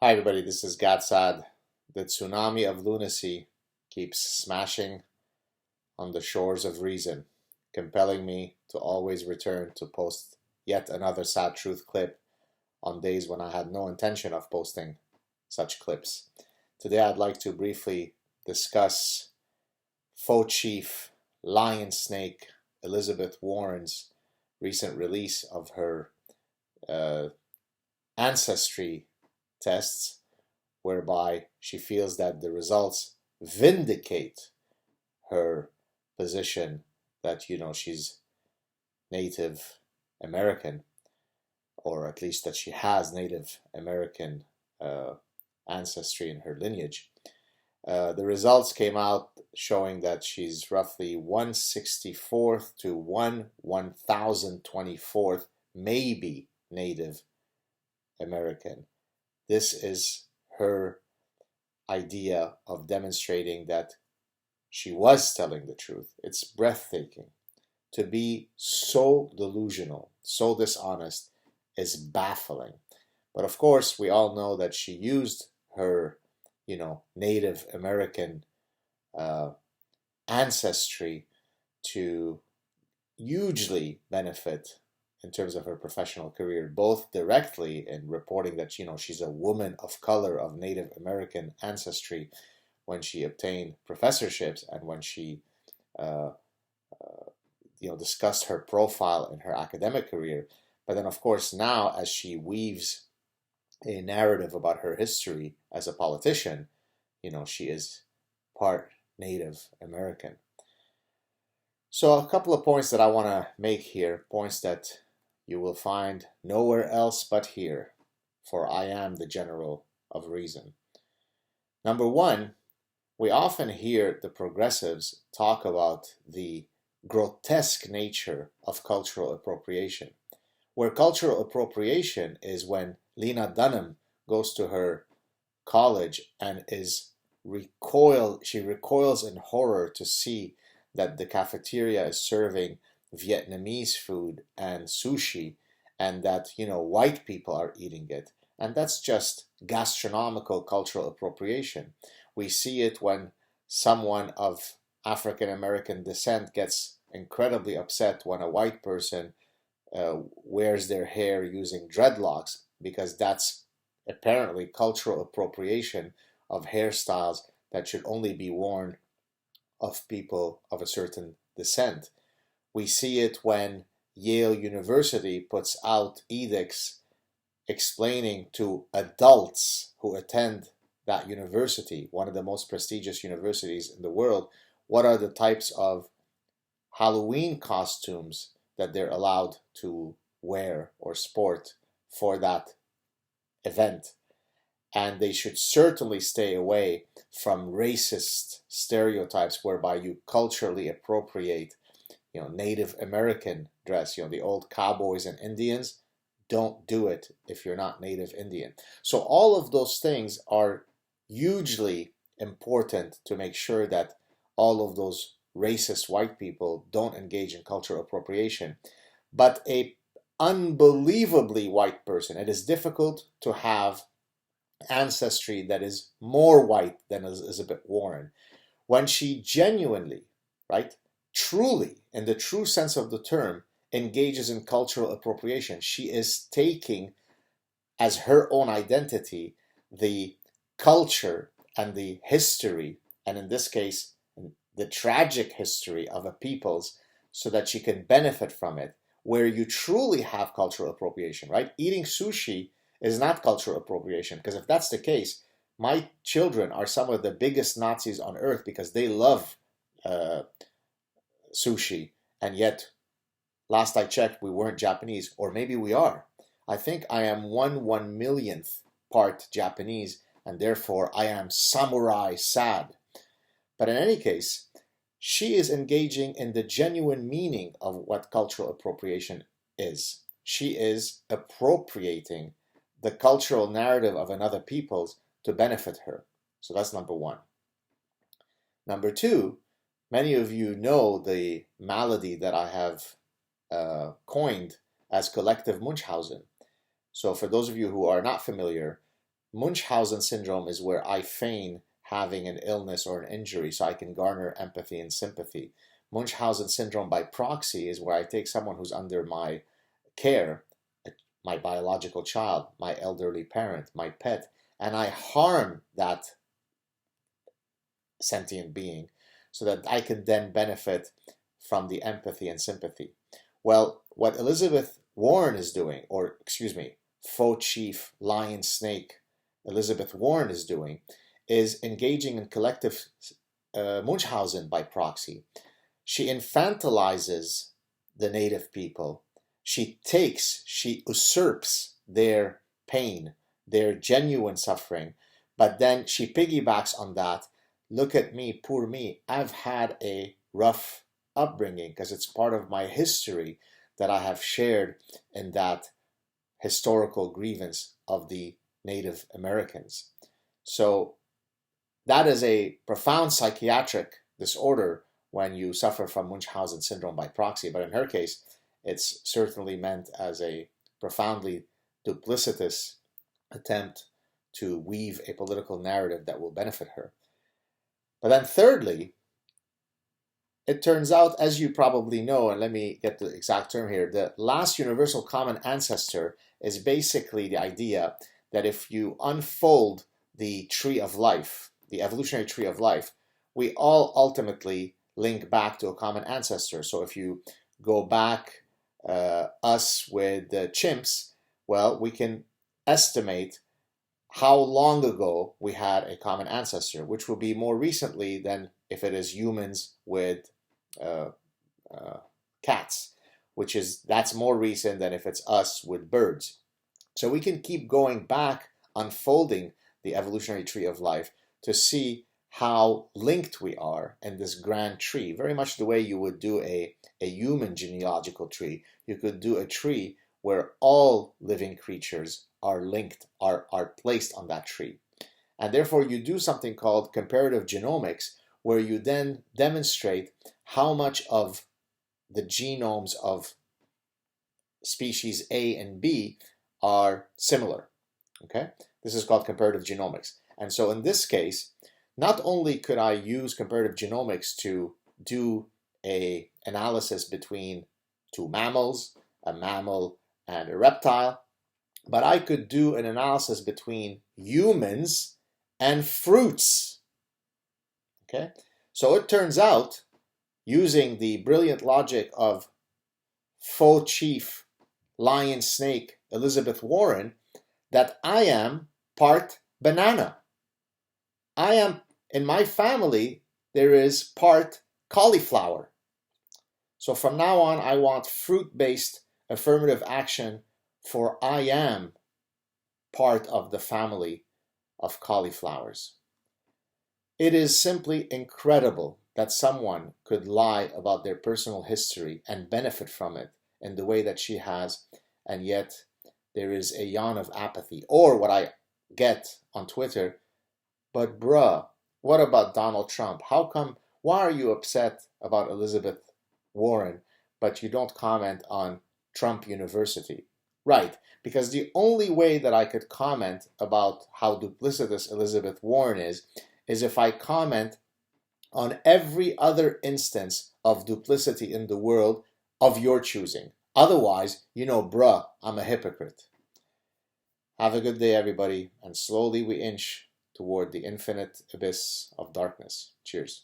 Hi everybody, this is SAAD. The tsunami of lunacy keeps smashing on the shores of reason, compelling me to always return to post yet another SAAD Truth clip on days when I had no intention of posting such clips. Today I'd like to briefly discuss faux chief lion snake Elizabeth Warren's recent release of her ancestry tests, whereby she feels that the results vindicate her position that, she's Native American, or at least that she has Native American ancestry in her lineage. The results came out showing that she's roughly 1/64th to 1/1024th, maybe Native American. This is her idea of demonstrating that she was telling the truth. It's breathtaking. To be so delusional, so dishonest, is baffling. But of course, we all know that she used her, Native American ancestry to hugely benefit in terms of her professional career, both directly in reporting that she's a woman of color of Native American ancestry when she obtained professorships, and when she discussed her profile in her academic career. But then of course now, as she weaves a narrative about her history as a politician, she is part Native American. So a couple of points that I want to make here, points that you will find nowhere else but here, for I am the general of reason. Number one, we often hear the progressives talk about the grotesque nature of cultural appropriation, where cultural appropriation is when Lena Dunham goes to her college and she recoils in horror to see that the cafeteria is serving Vietnamese food and sushi, and that white people are eating it, and that's just gastronomical cultural appropriation. We see it when someone of African American descent gets incredibly upset when a white person wears their hair using dreadlocks, because that's apparently cultural appropriation of hairstyles that should only be worn of people of a certain descent. We see it when Yale University puts out edicts explaining to adults who attend that university, one of the most prestigious universities in the world, what are the types of Halloween costumes that they're allowed to wear or sport for that event. And they should certainly stay away from racist stereotypes whereby you culturally appropriate Native American dress, the old cowboys and Indians. Don't do it if you're not Native Indian. So all of those things are hugely important to make sure that all of those racist white people don't engage in cultural appropriation. But a unbelievably white person, it is difficult to have ancestry that is more white than Elizabeth Warren, when she genuinely, truly, in the true sense of the term, engages in cultural appropriation. She is taking as her own identity the culture and the history, and in this case, the tragic history of a people's, so that she can benefit from it. Where you truly have cultural appropriation, right? Eating sushi is not cultural appropriation, because if that's the case, my children are some of the biggest Nazis on earth because they love sushi, and yet, last I checked, we weren't Japanese, or maybe we are. I think I am 1/1,000,000th part Japanese, and therefore I am samurai SAAD. But in any case, she is engaging in the genuine meaning of what cultural appropriation is. She is appropriating the cultural narrative of another people's to benefit her. So that's number one. Number two, many of you know the malady that I have coined as collective Munchausen. So for those of you who are not familiar, Munchausen syndrome is where I feign having an illness or an injury so I can garner empathy and sympathy. Munchausen syndrome by proxy is where I take someone who's under my care, my biological child, my elderly parent, my pet, and I harm that sentient being so that I can then benefit from the empathy and sympathy. Well, what Elizabeth Warren is doing, or excuse me, faux chief, lion, snake, Elizabeth Warren is doing, is engaging in collective Munchausen by proxy. She infantilizes the native people. She usurps their pain, their genuine suffering, but then she piggybacks on that. Look at me, poor me. I've had a rough upbringing because it's part of my history that I have shared in that historical grievance of the Native Americans. So that is a profound psychiatric disorder when you suffer from Munchausen syndrome by proxy. But in her case, it's certainly meant as a profoundly duplicitous attempt to weave a political narrative that will benefit her. But then thirdly, it turns out, as you probably know, and let me get the exact term here, the last universal common ancestor is basically the idea that if you unfold the tree of life, the evolutionary tree of life, we all ultimately link back to a common ancestor. So if you go back us with the chimps, well, we can estimate how long ago we had a common ancestor, which will be more recently than if it is humans with cats, that's more recent than if it's us with birds. So we can keep going back, unfolding the evolutionary tree of life to see how linked we are in this grand tree, very much the way you would do a human genealogical tree. You could do a tree where all living creatures are linked, are placed on that tree. And therefore you do something called comparative genomics, where you then demonstrate how much of the genomes of species A and B are similar. Okay? This is called comparative genomics. And so in this case, not only could I use comparative genomics to do an analysis between two mammals, a mammal and a reptile, but I could do an analysis between humans and fruits. Okay? So it turns out, using the brilliant logic of faux chief, lion, snake, Elizabeth Warren, that I am part banana. In my family, there is part cauliflower. So from now on, I want fruit-based affirmative action, for I am part of the family of cauliflowers. It is simply incredible that someone could lie about their personal history and benefit from it in the way that she has, and yet there is a yawn of apathy. Or what I get on Twitter, but bruh, what about Donald Trump? Why are you upset about Elizabeth Warren, but you don't comment on Trump University? Right, because the only way that I could comment about how duplicitous Elizabeth Warren is if I comment on every other instance of duplicity in the world of your choosing. Otherwise, bruh, I'm a hypocrite. Have a good day, everybody, and slowly we inch toward the infinite abyss of darkness. Cheers.